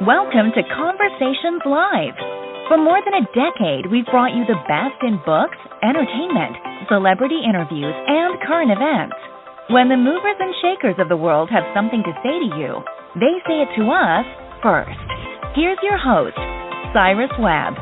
Welcome to Conversations Live. For more than a decade, we've brought you the best in books, entertainment, celebrity interviews, and current events. When the movers and shakers of the world have something to say to you, they say it to us first. Here's your host, Cyrus Webb.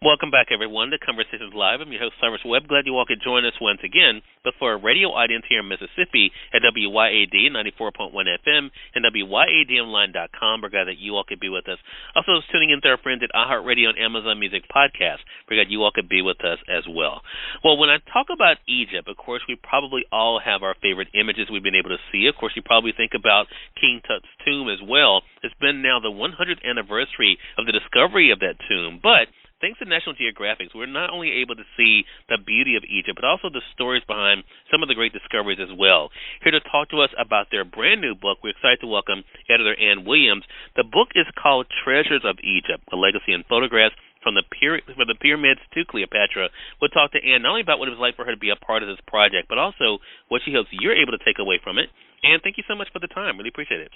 Welcome back, everyone, to Conversations Live. I'm your host, Cyrus Webb. Glad you all could join us once again, but for a radio audience here in Mississippi at WYAD 94.1 FM and WYADonline.com. We're glad that you all could be with us. Also, tuning in to our friends at iHeartRadio and Amazon Music Podcast. We're glad you all could be with us as well. Well, when I talk about Egypt, of course, we probably all have our favorite images we've been able to see. Of course, you probably think about King Tut's tomb as well. It's been now the 100th anniversary of the discovery of that tomb, but thanks to National Geographic, we're not only able to see the beauty of Egypt, but also the stories behind some of the great discoveries as well. Here to talk to us about their brand new book, we're excited to welcome editor Ann Williams. The book is called Treasures of Egypt, A Legacy in Photographs from the Pyramids to Cleopatra. We'll talk to Ann not only about what it was like for her to be a part of this project, but also what she hopes you're able to take away from it. Ann, thank you so much for the time. Really appreciate it.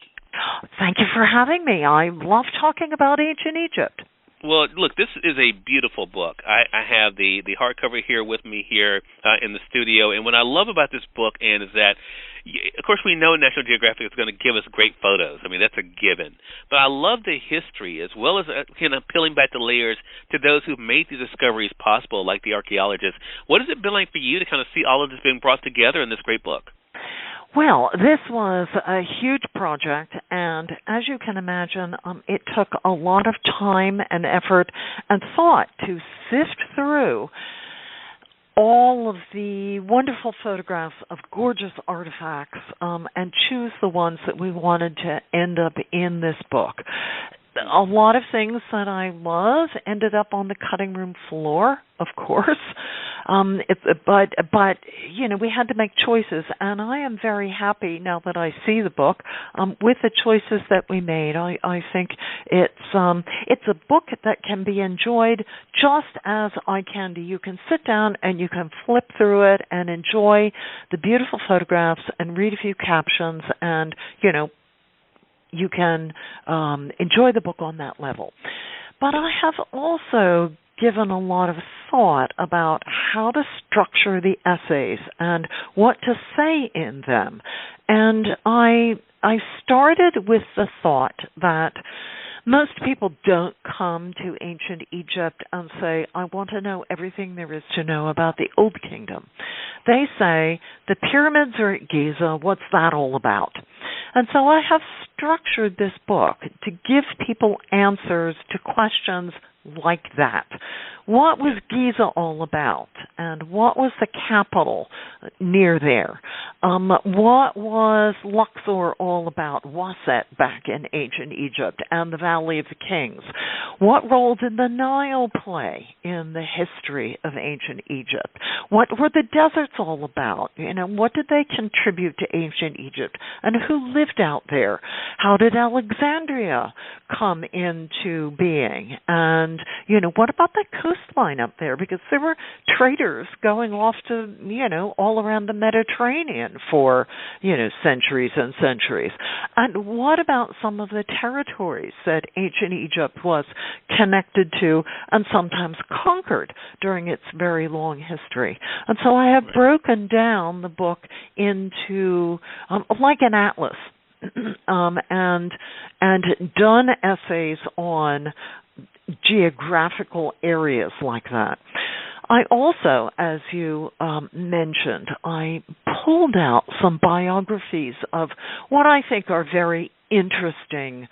Thank you for having me. I love talking about ancient Egypt. Well, look, this is a beautiful book. I have the hardcover here with me here in the studio, and what I love about this book, Ann, is that, of course, we know National Geographic is going to give us great photos. I mean, that's a given. But I love the history, as well as peeling back the layers to those who've made these discoveries possible, like the archaeologists. What has it been like for you to kind of see all of this being brought together in this great book? Well, this was a huge project, and as you can imagine, it took a lot of time and effort and thought to sift through all of the wonderful photographs of gorgeous artifacts and choose the ones that we wanted to end up in this book. A lot of things that I love ended up on the cutting room floor, of course, but you know, we had to make choices, and I am very happy now that I see the book with the choices that we made. I think it's a book that can be enjoyed just as eye candy. You can sit down and you can flip through it and enjoy the beautiful photographs and read a few captions, and you know, you can enjoy the book on that level. But I have also given a lot of thought about how to structure the essays and what to say in them. And I started with the thought that most people don't come to ancient Egypt and say, I want to know everything there is to know about the Old Kingdom. They say, the pyramids are at Giza, what's that all about? And so I have structured this book to give people answers to questions like that. What was Giza all about? And what was the capital near there? What was Luxor all about? Waset back in ancient Egypt and the Valley of the Kings? What role did the Nile play in the history of ancient Egypt? What were the deserts all about? You know, what did they contribute to ancient Egypt? And who lived out there? How did Alexandria come into being? And, you know, what about the coastline up there? Because there were traders going off to, you know, all around the Mediterranean for, you know, centuries and centuries. And what about some of the territories that ancient Egypt was connected to and sometimes conquered during its very long history? And so I have broken down the book into like an atlas and done essays on geographical areas like that. I also, as you mentioned, I pulled out some biographies of what I think are very interesting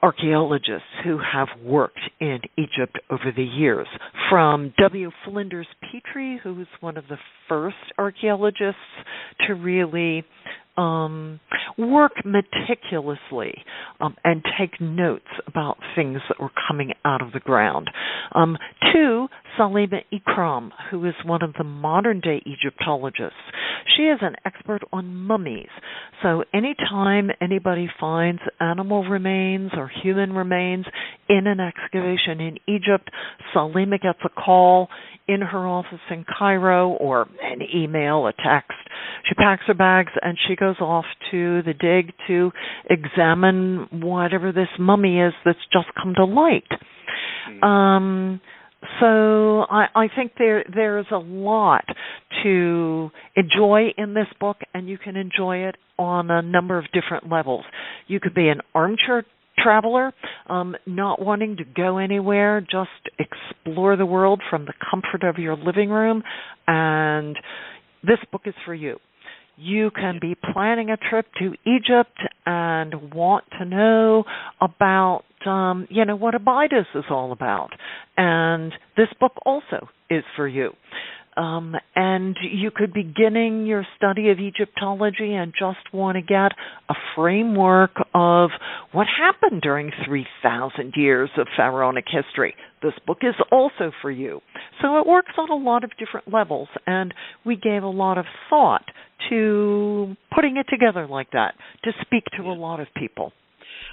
archaeologists who have worked in Egypt over the years, from W. Flinders Petrie, who was one of the first archaeologists to really work meticulously and take notes about things that were coming out of the ground. To Salima Ikram, who is one of the modern-day Egyptologists. She is an expert on mummies. So anytime anybody finds animal remains or human remains in an excavation in Egypt, Salima gets a call in her office in Cairo, or an email, a text. She packs her bags and she goes off to the dig to examine whatever this mummy is that's just come to light. So I think there's a lot to enjoy in this book, and you can enjoy it on a number of different levels. You could be an armchair traveler, not wanting to go anywhere, just explore the world from the comfort of your living room, and this book is for you. You can be planning a trip to Egypt and want to know about, what Abydos is all about. And this book also is for you. And you could be beginning your study of Egyptology and just want to get a framework of what happened during 3,000 years of pharaonic history. This book is also for you. So it works on a lot of different levels, and we gave a lot of thought to putting it together like that to speak to a lot of people.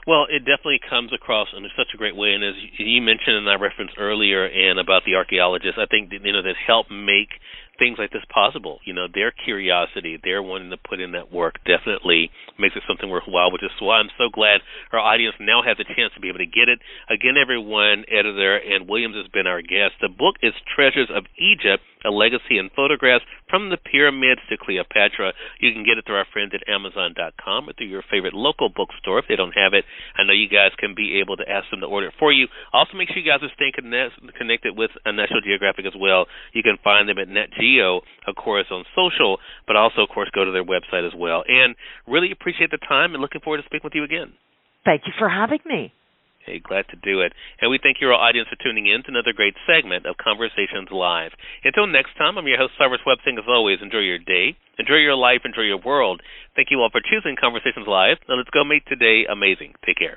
Well, it definitely comes across in such a great way, and as you mentioned and I referenced earlier, and about the archaeologists, I think that help make things like this possible. Their curiosity, their wanting to put in that work definitely makes it something worthwhile, which is why I'm so glad our audience now has a chance to be able to get it. Again, everyone, editor Ann Williams has been our guest. The book is Treasures of Egypt, A Legacy in Photographs from the Pyramids to Cleopatra. You can get it through our friends at Amazon.com or through your favorite local bookstore. If they don't have it, I know you guys can be able to ask them to order it for you. Also, make sure you guys are staying connected with National Geographic as well. You can find them at NetGeo, of course, on social, but also, of course, go to their website as well. And really appreciate the time and looking forward to speaking with you again. Thank you for having me. Hey, glad to do it. And we thank your audience for tuning in to another great segment of Conversations Live. Until next time, I'm your host, Cyrus Webb, saying as always, enjoy your day, enjoy your life, enjoy your world. Thank you all for choosing Conversations Live. Now let's go make today amazing. Take care.